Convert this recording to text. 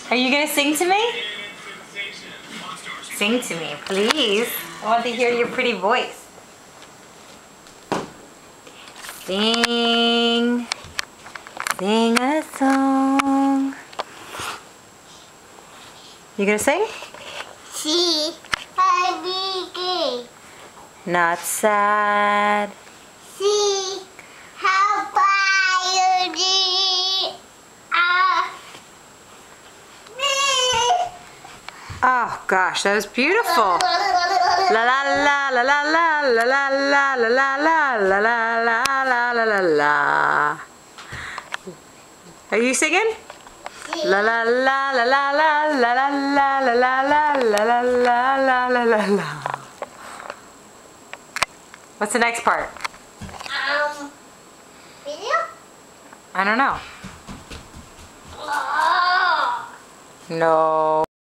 Are you gonna sing to me? Sing to me, please. I want to hear your pretty voice. Sing. Sing a song. You gonna sing? See, I begin. Not sad. See, how far you did. Oh gosh, that was beautiful. La la la la la la la la la la la la la la la la la la. Are you singing? La la la la la la la la la la la la la la la la la. What's the next part? Video? I don't know. No.